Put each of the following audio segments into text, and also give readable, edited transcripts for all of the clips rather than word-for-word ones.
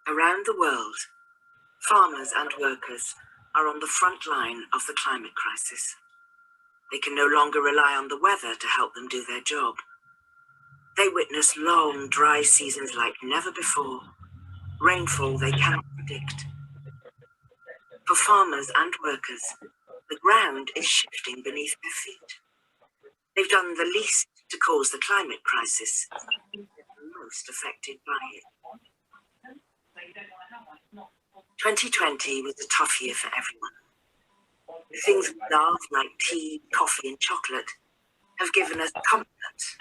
Around the world, farmers and workers are on the front line of the climate crisis. They can no longer rely on the weather to help them do their job. They witness long, dry seasons like never before, rainfall they cannot predict. For farmers and workers, the ground is shifting beneath their feet. They've done the least to cause the climate crisis, they're the most affected by it. 2020 was a tough year for everyone. The things we love, like tea, coffee and chocolate, have given us comfort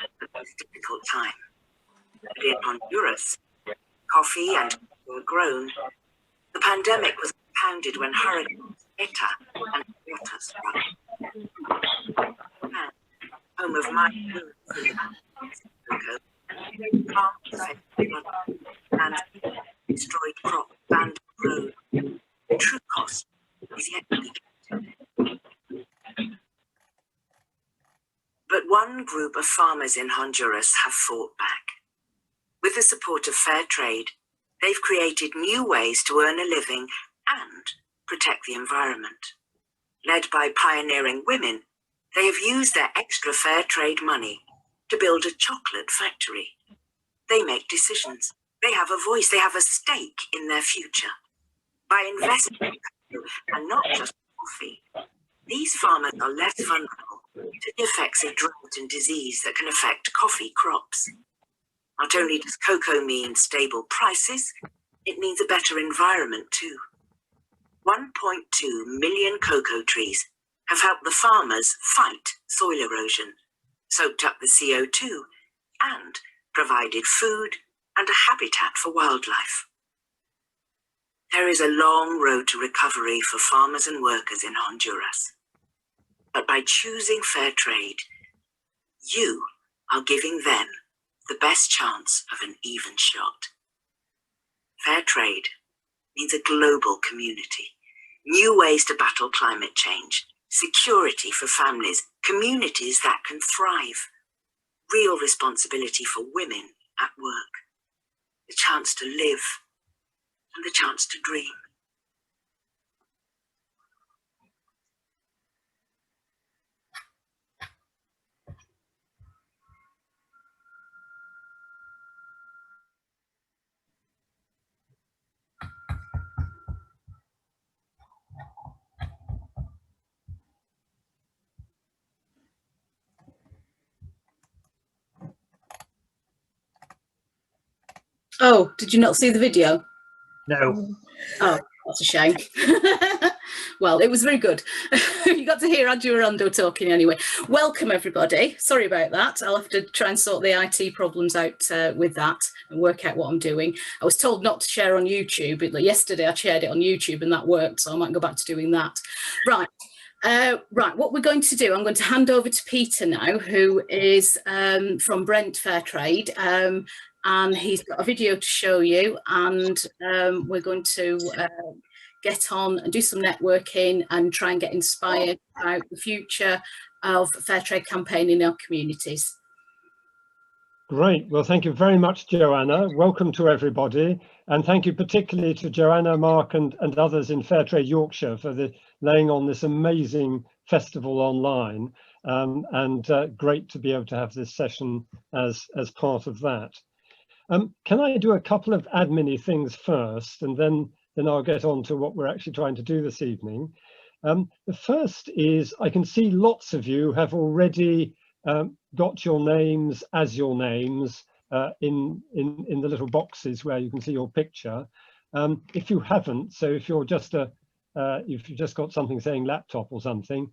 at this difficult time. But in Honduras, coffee and tea were grown. The pandemic was compounded when hurricanes Eta and Iota struck. And, home of my and destroyed crops, abandoned roads. The true cost is yet to be counted. But one group of farmers in Honduras have fought back. With the support of Fairtrade, they've created new ways to earn a living and protect the environment. Led by pioneering women, they have used their extra Fairtrade money to build a chocolate factory. They make decisions. They have a voice. They have a stake in their future. By investing in cocoa and not just coffee, these farmers are less vulnerable to the effects of drought and disease that can affect coffee crops. Not only does cocoa mean stable prices, it means a better environment too. 1.2 million cocoa trees have helped the farmers fight soil erosion, soaked up the CO2, and provided food and a habitat for wildlife. There is a long road to recovery for farmers and workers in Honduras. But by choosing fair trade, you are giving them the best chance of an even shot. Fair trade means a global community, new ways to battle climate change, security for families, communities that can thrive, real responsibility for women at work, the chance to live and the chance to dream. Oh, did you not see the video? No. Oh, that's a shame. Well, it was very good. You got to hear Adjurando talking anyway. Welcome, everybody. Sorry about that. I'll have to try and sort the IT problems out with that and work out what I'm doing. I was told not to share on YouTube, but yesterday I shared it on YouTube and that worked, so I might go back to doing that. Right. Right, what we're going to do, I'm going to hand over to Peter now, who is from Brent Fairtrade, and he's got a video to show you, and we're going to get on and do some networking and try and get inspired about the future of Fairtrade campaign in our communities. Great. Well, thank you very much, Joanna. Welcome to everybody. And thank you particularly to Joanna, Mark and others in Fairtrade Yorkshire for laying on this amazing festival online. Great to be able to have this session as part of that. Can I do a couple of admin-y things first, and then I'll get on to what we're actually trying to do this evening. The first is, I can see lots of you have already got your names as your names in the little boxes where you can see your picture. If you haven't, so if you're just if you've just got something saying laptop or something,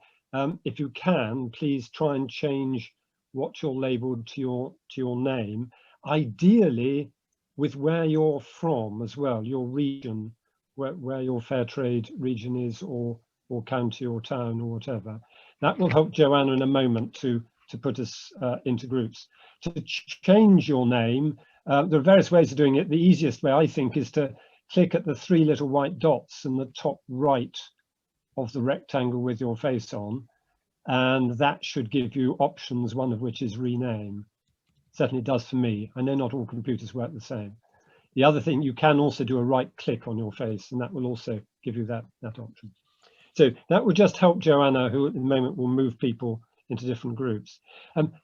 if you can, please try and change what you're labelled to your name, ideally with where you're from as well, your region, where your Fairtrade region is, or county or town or whatever. That will help Joanna in a moment to put us into groups. To change your name, there are various ways of doing it. The easiest way, I think, is to click at the three little white dots in the top right of the rectangle with your face on, and that should give you options, one of which is rename. Certainly does for me. I know not all computers work the same. The other thing, you can also do a right click on your face, and that will also give you that option. So that will just help Joanna, who at the moment will move people into different groups.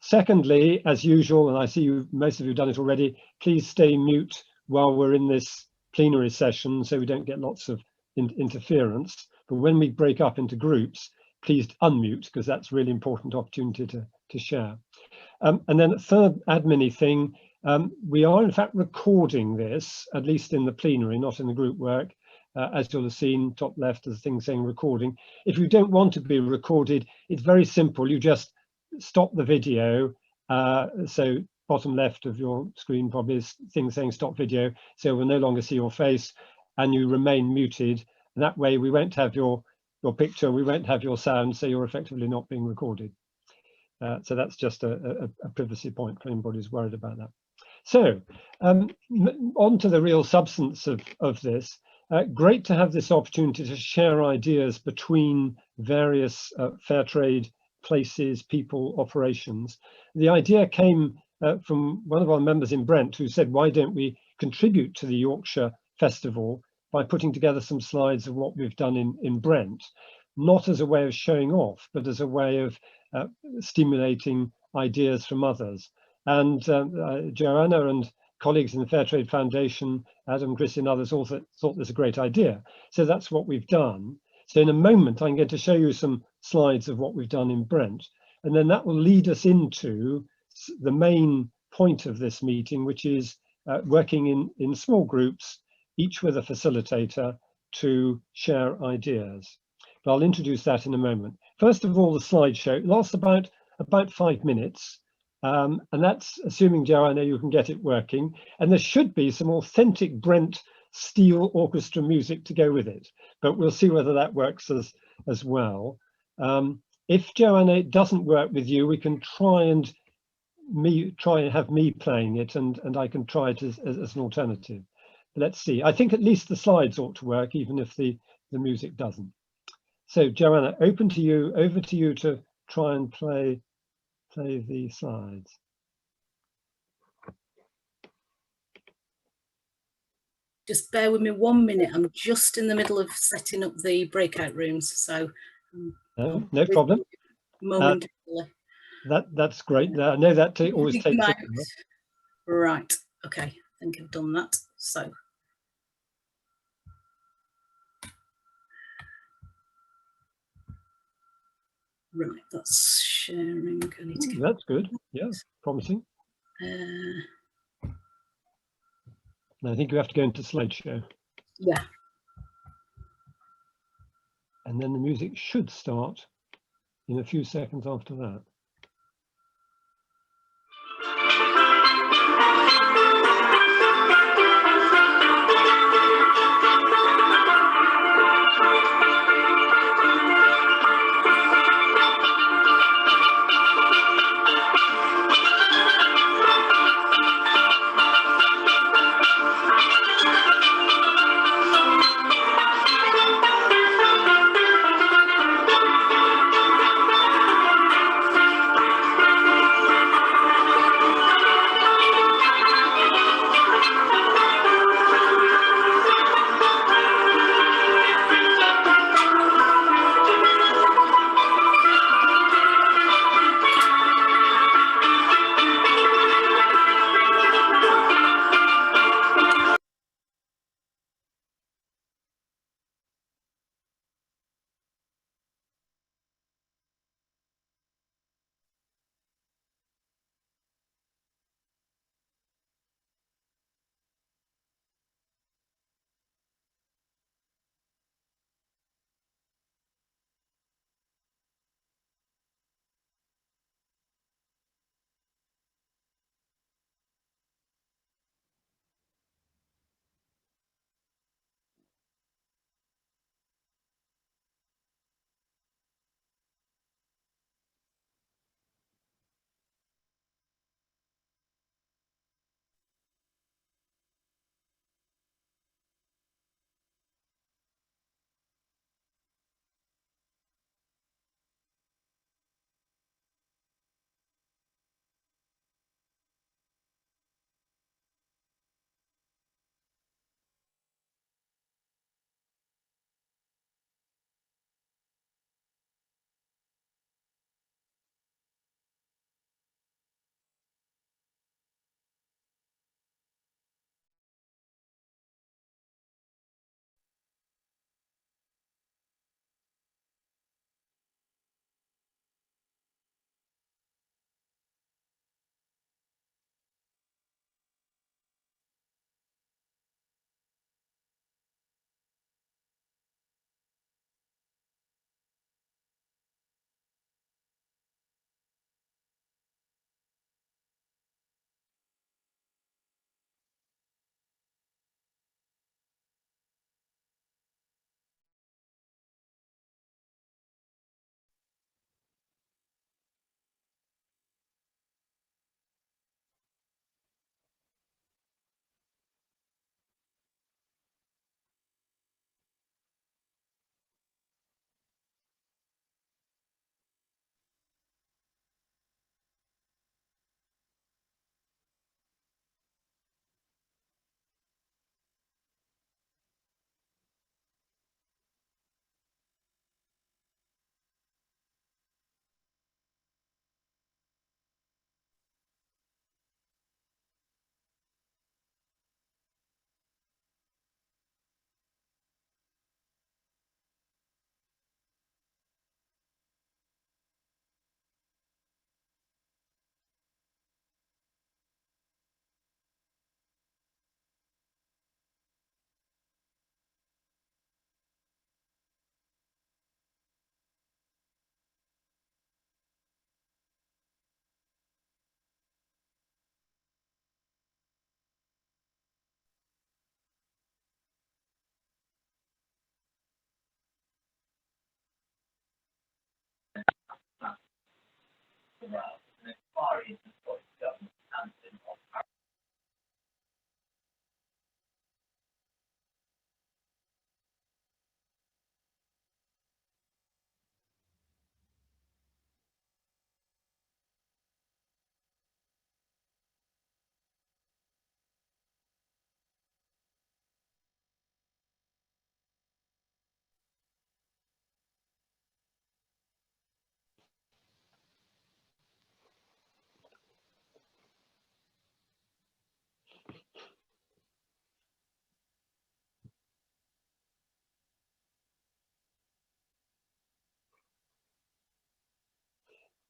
Secondly, as usual, and I see most of you have done it already, please stay mute while we're in this plenary session so we don't get lots of interference. But when we break up into groups, please unmute, because that's a really important opportunity to share. And then the third admin-y thing, we are in fact recording this, at least in the plenary, not in the group work. As you'll have seen, top left, there's a thing saying recording. If you don't want to be recorded, it's very simple. You just stop the video. So bottom left of your screen probably is thing saying stop video. So we'll no longer see your face and you remain muted. And that way we won't have your picture, we won't have your sound, so you're effectively not being recorded. So that's just a privacy point for anybody who's worried about that. So on to the real substance of this. Great to have this opportunity to share ideas between various fair trade places, people, operations. The idea came from one of our members in Brent, who said, why don't we contribute to the Yorkshire Festival by putting together some slides of what we've done in Brent, not as a way of showing off, but as a way of stimulating ideas from others. And Joanna and colleagues in the Fairtrade Foundation, Adam, Chris and others also thought this a great idea. So that's what we've done. So in a moment, I'm going to show you some slides of what we've done in Brent, and then that will lead us into the main point of this meeting, which is working in small groups, each with a facilitator, to share ideas. But I'll introduce that in a moment. First of all, the slideshow lasts about 5 minutes. And that's assuming, Joanna, you can get it working. And there should be some authentic Brent steel orchestra music to go with it, but we'll see whether that works as well. If, Joanna, it doesn't work with you, we can try and have me playing it, and I can try it as an alternative. But let's see. I think at least the slides ought to work, even if the music doesn't. So, Joanna, over to you to try and play the slides. Just bear with me 1 minute. I'm just in the middle of setting up the breakout rooms, so no problem. Momentarily. That's great. I know that always takes a while. Right. Okay. I think I've done that. So. Right, that's sharing. I need to that's good. Yeah, promising. I think you have to go into slideshow. Yeah. And then the music should start in a few seconds after that.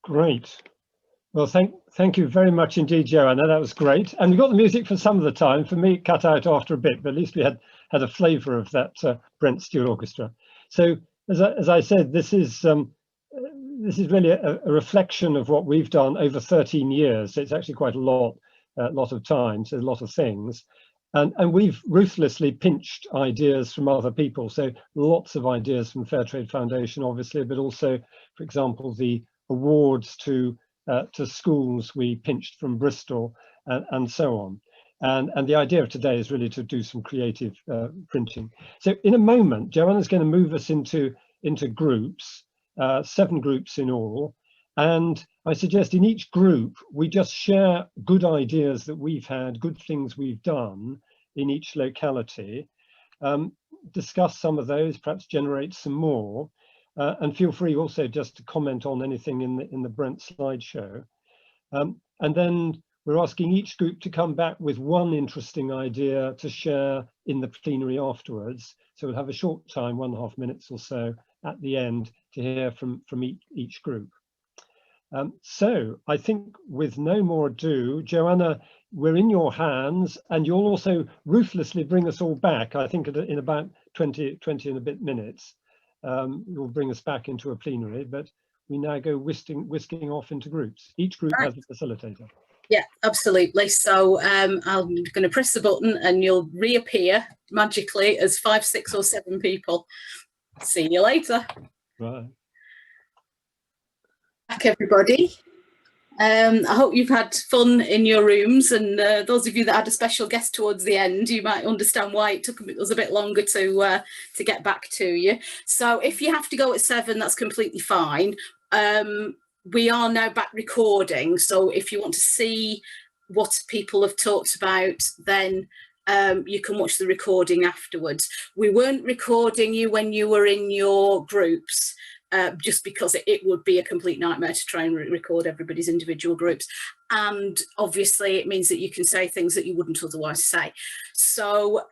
Great. Well, thank you very much indeed, Joanna. That was great. And we got the music for some of the time. For me, it cut out after a bit, but at least we had a flavour of that Brent Stewart Orchestra. So, as I said, this is really a reflection of what we've done over 13 years. So it's actually quite a lot of time, so a lot of things. And we've ruthlessly pinched ideas from other people. So lots of ideas from Fairtrade Foundation, obviously, but also, for example, the awards to schools we pinched from Bristol and so on. And the idea of today is really to do some creative printing. So in a moment, Joanna's going to move us into groups, 7 groups in all. And I suggest in each group, we just share good ideas that we've had, good things we've done in each locality, discuss some of those, perhaps generate some more. And feel free also just to comment on anything in the Brent slideshow. And then we're asking each group to come back with one interesting idea to share in the plenary afterwards. So we'll have a short time, 1.5 minutes or so at the end to hear from each group. So I think with no more ado, Joanna, we're in your hands, and you'll also ruthlessly bring us all back, I think in about 20 and a bit minutes. You'll bring us back into a plenary, but we now go whisking off into groups. Each group has a facilitator. Yeah, absolutely. So I'm going to press the button and you'll reappear magically as 5, 6 or 7 people. See you later. Right. Back, everybody. I hope you've had fun in your rooms, and those of you that had a special guest towards the end, you might understand why it took us a bit longer to get back to you. So if you have to go at 7, that's completely fine. We are now back recording, so if you want to see what people have talked about, then you can watch the recording afterwards. We weren't recording you when you were in your groups, just because it would be a complete nightmare to try and record everybody's individual groups. And obviously it means that you can say things that you wouldn't otherwise say. So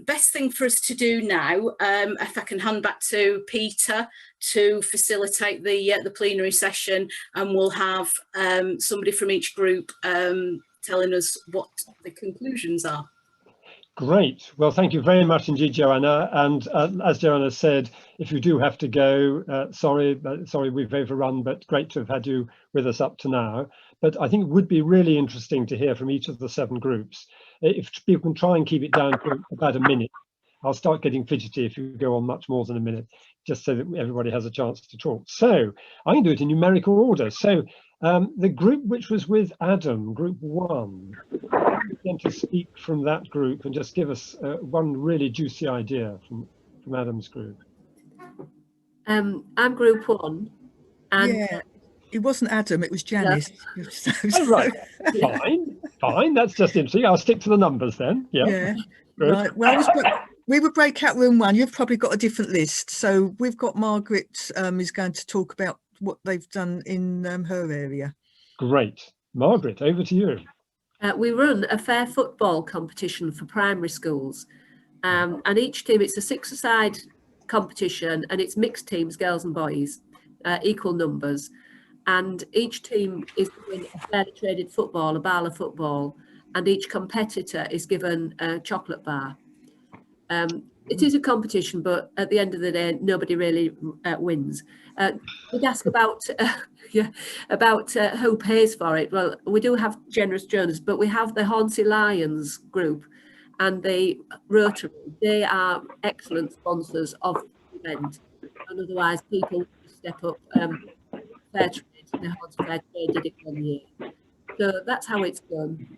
best thing for us to do now, if I can hand back to Peter to facilitate the plenary session, and we'll have somebody from each group telling us what the conclusions are. Great. Well, thank you very much indeed, Joanna. And as Joanna said, if you do have to go, sorry we've overrun, but great to have had you with us up to now. But I think it would be really interesting to hear from each of the 7 groups. If people can try and keep it down to about a minute. I'll start getting fidgety if you go on much more than a minute, just so that everybody has a chance to talk. So I can do it in numerical order. So the group which was with Adam, group 1, going to speak from that group and just give us one really juicy idea from Adam's group. I'm group 1, and yeah, it wasn't Adam, it was Janice. Yeah. Oh, right. Fine. That's just interesting. I'll stick to the numbers then. Yeah. Right. Well, we were breakout room 1. You've probably got a different list. So we've got Margaret is going to talk about what they've done in her area. Great. Margaret, over to you. We run a fair football competition for primary schools, and each team, it's a 6-a-side competition, and it's mixed teams, girls and boys, equal numbers, and each team is given a fairly traded football, a bar of football, and each competitor is given a chocolate bar. It is a competition, but at the end of the day, nobody really wins. We'd ask about who pays for it. Well, we do have generous donors, but we have the Hornsey Lions group and the Rotary. They are excellent sponsors of the event, and otherwise people step up. Fairtrade The Horns of Fairtrade did it 1 year. So that's how it's done.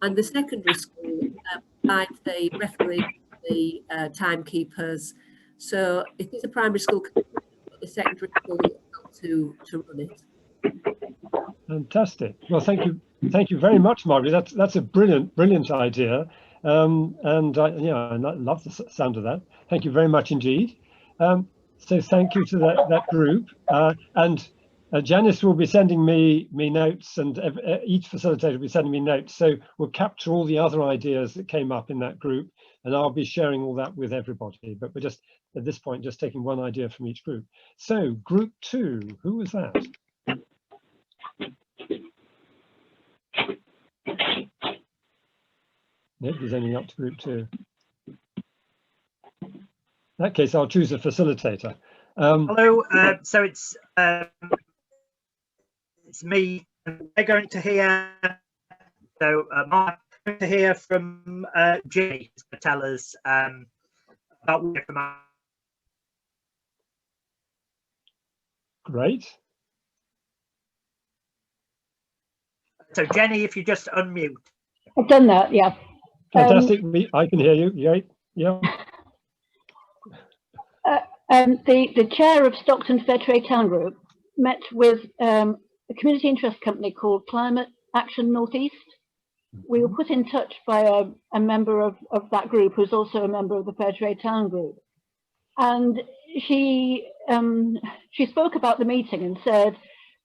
And the secondary school provides the referee, the timekeepers. So it is a primary school, but the secondary school to run it. Fantastic. Well, thank you very much, Margaret. That's a brilliant idea, and I love the sound of that. Thank you very much indeed. So thank you to that group, and Janice will be sending me notes, and each facilitator will be sending me notes. So we'll capture all the other ideas that came up in that group, and I'll be sharing all that with everybody. But we're just at this point just taking one idea from each group. So group 2, who was that? Nobody's ending up to group 2. In that case, I'll choose a facilitator. Hello, so it's me. We're going to hear, so Mark, going to hear from Jenny to tell us about where from our... Great. So Jenny, if you just unmute. I've done that, yeah. Fantastic. I can hear you. Yeah. The chair of Stockton Fairtrade Town Group met with a community interest company called Climate Action Northeast. We were put in touch by a member of that group who's also a member of the Fairtrade Town Group. And she spoke about the meeting and said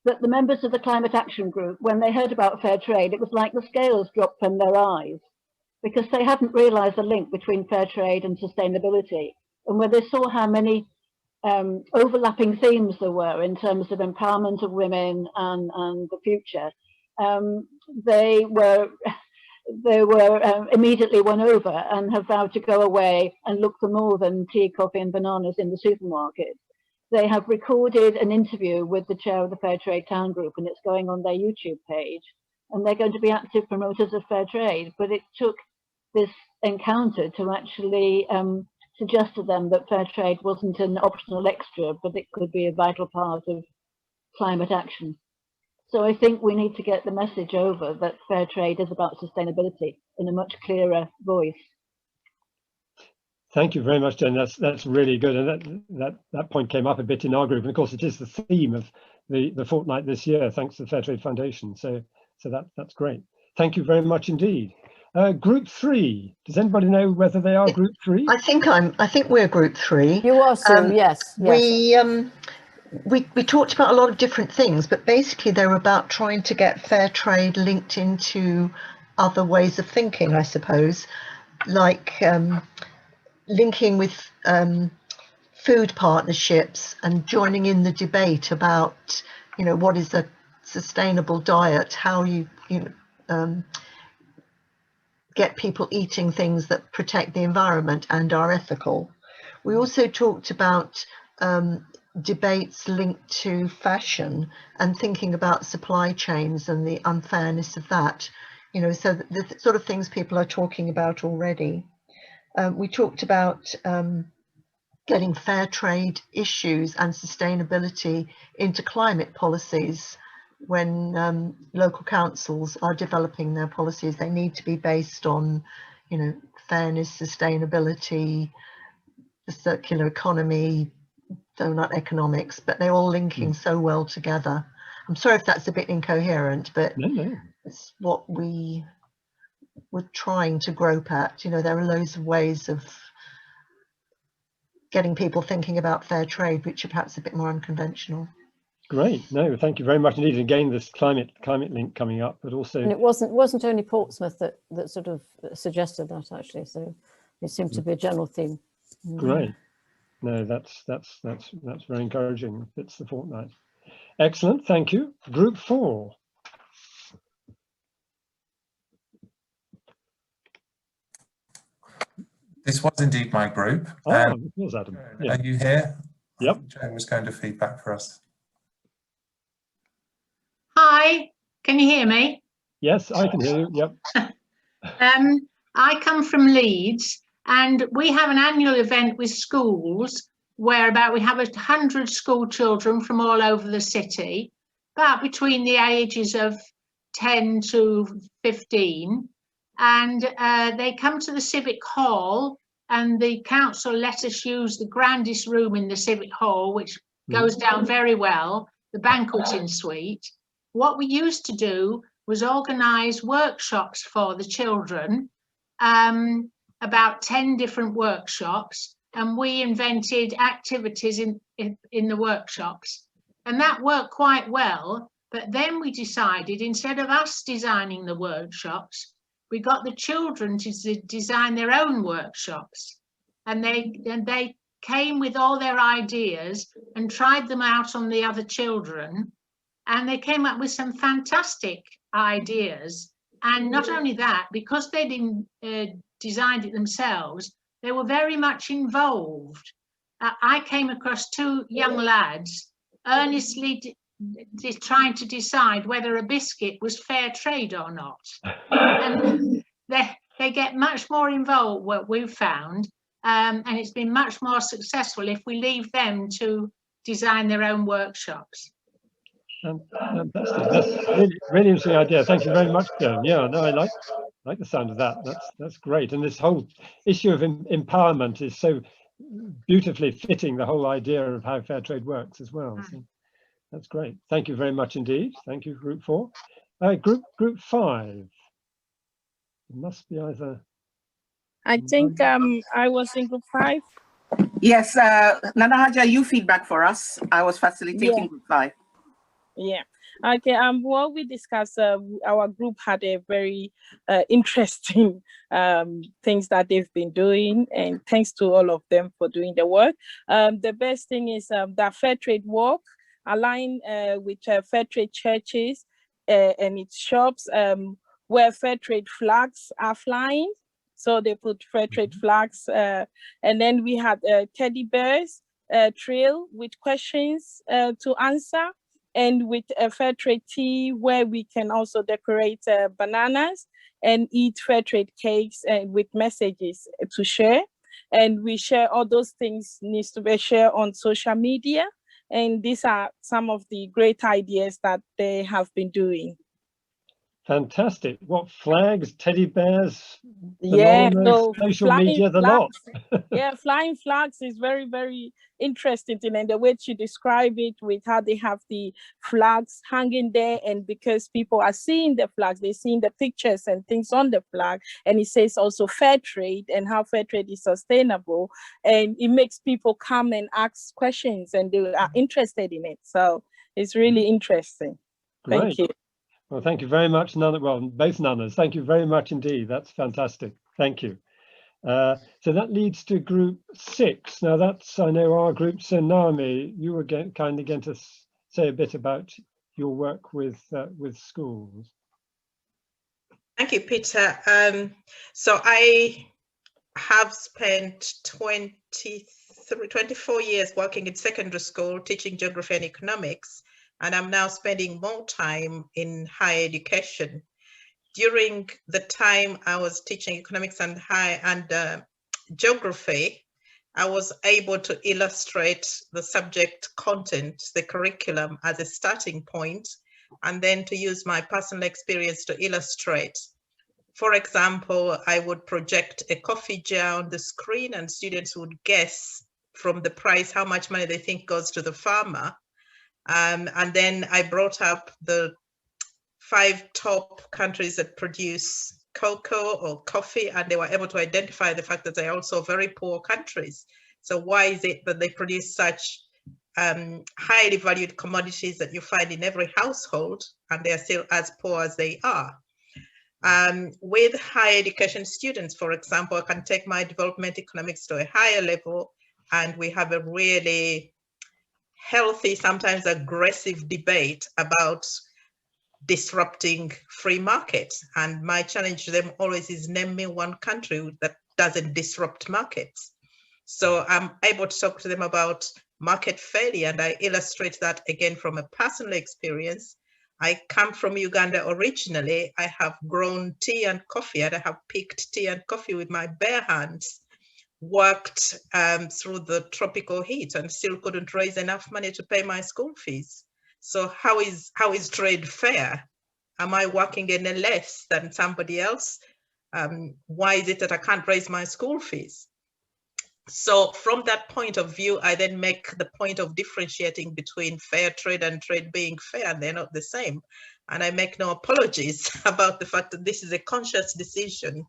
that the members of the Climate Action Group, when they heard about Fairtrade, it was like the scales dropped from their eyes, because they hadn't realised the link between Fairtrade and sustainability. And when they saw how many overlapping themes there were in terms of empowerment of women and the future, they were immediately won over and have vowed to go away and look for more than tea, coffee and bananas in the supermarket. They have recorded an interview with the chair of the Fairtrade Town Group, and it's going on their YouTube page, and they're going to be active promoters of Fairtrade. But it took this encounter to actually suggest to them that Fairtrade wasn't an optional extra, but it could be a vital part of climate action. So I think we need to get the message over that Fairtrade is about sustainability in a much clearer voice. Thank you very much, Jen. That's really good, and that point came up a bit in our group. And of course, it is the theme of the fortnight this year, thanks to the Fairtrade Foundation. So that's great. Thank you very much indeed. Group 3. Does anybody know whether they are Group 3? I think we're Group 3. You are, Sue. Yes. We talked about a lot of different things, but basically they were about trying to get Fairtrade linked into other ways of thinking, I suppose, like linking with food partnerships and joining in the debate about, what is a sustainable diet, how you get people eating things that protect the environment and are ethical. We also talked about debates linked to fashion and thinking about supply chains and the unfairness of that, so the sort of things people are talking about already. We talked about getting fair trade issues and sustainability into climate policies. When local councils are developing their policies, they need to be based on, fairness, sustainability, the circular economy, donut economics, but they're all linking so well together. I'm sorry if that's a bit incoherent, but No. It's what we were trying to grope at. There are loads of ways of getting people thinking about fair trade, which are perhaps a bit more unconventional. Great. No, thank you very much indeed. Again, this climate link coming up, but also, And it wasn't only Portsmouth that sort of suggested that, actually. So it seemed to be a general theme. Great. No, that's very encouraging. It's the fortnight. Excellent. Thank you. Group 4. This was indeed my group. It was Adam. Yeah. Are you here? Yep. Joan was going to feedback for us. Hi, can you hear me? Yes, I can hear you. Yep. I come from Leeds, and we have an annual event with schools where we have 100 school children from all over the city, about between the ages of 10 to 15. And they come to the Civic Hall, and the council let us use the grandest room in the Civic Hall, which goes down very well, the banqueting suite. What we used to do was organise workshops for the children, about 10 different workshops, and we invented activities in the workshops. And that worked quite well, but then we decided, instead of us designing the workshops, we got the children to design their own workshops. And they came with all their ideas and tried them out on the other children. And they came up with some fantastic ideas. And not only that, because they didn't designed it themselves, they were very much involved. I came across two young lads earnestly trying to decide whether a biscuit was fair trade or not. And they get much more involved, what we've found, and it's been much more successful if we leave them to design their own workshops. Fantastic. That's really interesting idea. Thank you very much, Joan. Yeah, no, I like the sound of that. That's great. And this whole issue of empowerment is so beautifully fitting the whole idea of how fair trade works as well. So that's great. Thank you very much indeed. Thank you, Group 4. Group 5. It must be either. I think I was in Group 5. Yes, Nana Haja, you feedback for us. I was facilitating Group 5. Yeah. Okay. What we discussed, our group had a very interesting things that they've been doing, and thanks to all of them for doing the work. The best thing is that Fair Trade Walk aligned with Fair Trade churches and its shops, where Fair Trade flags are flying. So they put Fair Trade flags, and then we had teddy bears trail with questions to answer. And with a fair trade tea, where we can also decorate bananas and eat fair trade cakes with messages to share. And we share all those things needs to be shared on social media. And these are some of the great ideas that they have been doing. Fantastic. What flags, teddy bears, yeah, so social media, the lot. Yeah, flying flags is very, very interesting. And the way you describe it with how they have the flags hanging there, and because people are seeing the flags, they're seeing the pictures and things on the flag, and it says also fair trade and how fair trade is sustainable, and it makes people come and ask questions and they are interested in it. So it's really interesting. Great. Thank you. Well, thank you very much, Nana. Well, both Nanas. Thank you very much indeed. That's fantastic. Thank you. So that leads to Group 6. Now that's, I know, our group. So Naomi, you were kind of going to say a bit about your work with schools. Thank you, Peter. So I have spent 24 years working in secondary school, teaching geography and economics. And I'm now spending more time in higher education. During the time I was teaching economics and geography, I was able to illustrate the subject content, the curriculum as a starting point, and then to use my personal experience to illustrate. For example, I would project a coffee jar on the screen and students would guess from the price how much money they think goes to the farmer. And then I brought up the 5 top countries that produce cocoa or coffee, and they were able to identify the fact that they're also very poor countries. So why is it that they produce such highly valued commodities that you find in every household, and they're still as poor as they are? With higher education students, for example, I can take my development economics to a higher level, and we have a really healthy, sometimes aggressive debate about disrupting free markets. And my challenge to them always is name me one country that doesn't disrupt markets. So I'm able to talk to them about market failure, and I illustrate that again from a personal experience. I come from Uganda originally. I have grown tea and coffee, and I have picked tea and coffee with my bare hands. worked through the tropical heat and still couldn't raise enough money to pay my school fees. So how is trade fair? Am I working any less than somebody else? Why is it that I can't raise my school fees? So from that point of view, I then make the point of differentiating between fair trade and trade being fair, and they're not the same. And I make no apologies about the fact that this is a conscious decision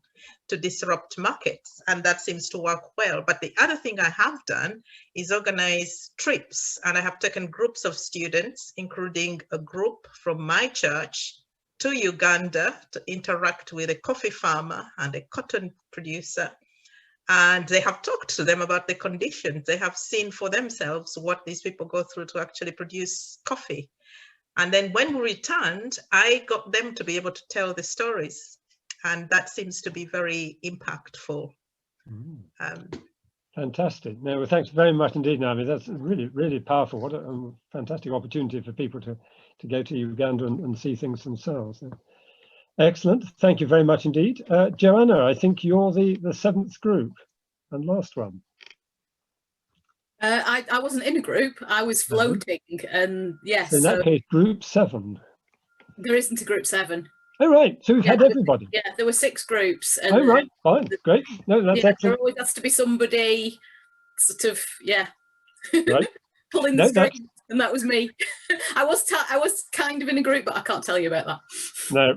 to disrupt markets, and that seems to work well. But the other thing I have done is organize trips, and I have taken groups of students, including a group from my church, to Uganda to interact with a coffee farmer and a cotton producer. And they have talked to them about the conditions. They have seen for themselves what these people go through to actually produce coffee. And then when we returned, I got them to be able to tell the stories. And that seems to be very impactful. Fantastic. No, well, thanks very much indeed, Naomi. That's really, really powerful. What a fantastic opportunity for people to go to Uganda and see things themselves. Excellent. Thank you very much indeed. Joanna, I think you're the 7th group and last one. I wasn't in a group, I was floating, and yes. So in that case, group 7. There isn't a group 7. Oh, right. So we've had everybody. Yeah, there were 6 groups. And, oh, right. Fine. Great. No, that's excellent. There always has to be somebody sort of, right. pulling the strings, and that was me. I was kind of in a group, but I can't tell you about that. No.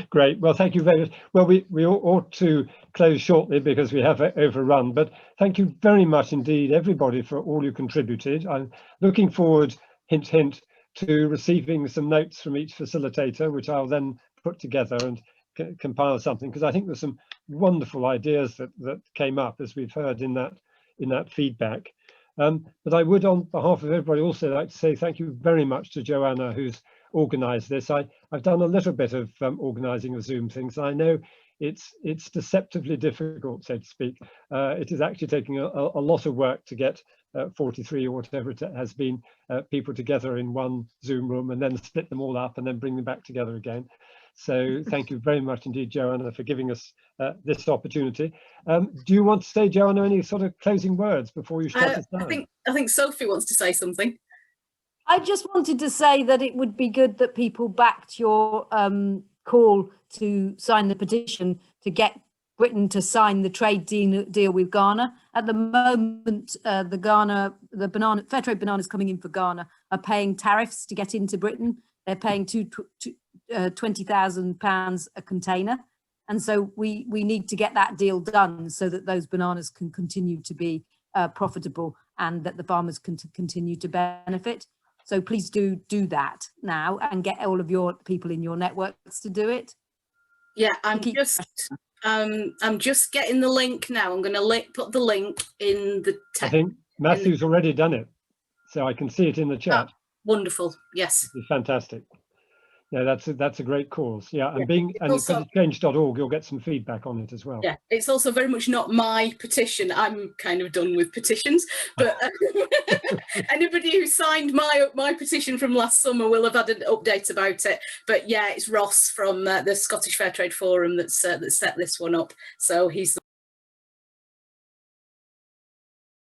Great. Well, thank you very much. Well, we ought to close shortly because we have overrun, but thank you very much indeed, everybody, for all you contributed. I'm looking forward, hint, hint, to receiving some notes from each facilitator, which I'll then put together and compile something, because I think there's some wonderful ideas that came up, as we've heard in that feedback. But I would, on behalf of everybody, also like to say thank you very much to Joanna, who's organised this. I've done a little bit of organising of Zoom things. I know it's deceptively difficult, so to speak. It is actually taking a lot of work to get 43 or whatever it has been people together in one Zoom room and then split them all up and then bring them back together again. So thank you very much indeed, Joanna, for giving us this opportunity. Do you want to say, Joanna, any sort of closing words before you shut us down? I think Sophie wants to say something. I just wanted to say that it would be good that people backed your call to sign the petition to get Britain to sign the trade deal with Ghana. At the moment, the fair trade bananas coming in for Ghana are paying tariffs to get into Britain. They're paying £20,000 a container. And so we need to get that deal done so that those bananas can continue to be profitable and that the farmers can continue to benefit. So please do that now and get all of your people in your networks to do it. Yeah, I'm just getting the link now. I'm going to put the link in the text. I think Matthew's already done it, so I can see it in the chat. Oh, wonderful. Yes. It's fantastic. No, that's a great cause. Yeah, and also, because it's change.org, you'll get some feedback on it as well. Yeah, it's also very much not my petition. I'm kind of done with petitions, but anybody who signed my petition from last summer will have had an update about it. But yeah, it's Ross from the Scottish Fairtrade Forum that set this one up. So he's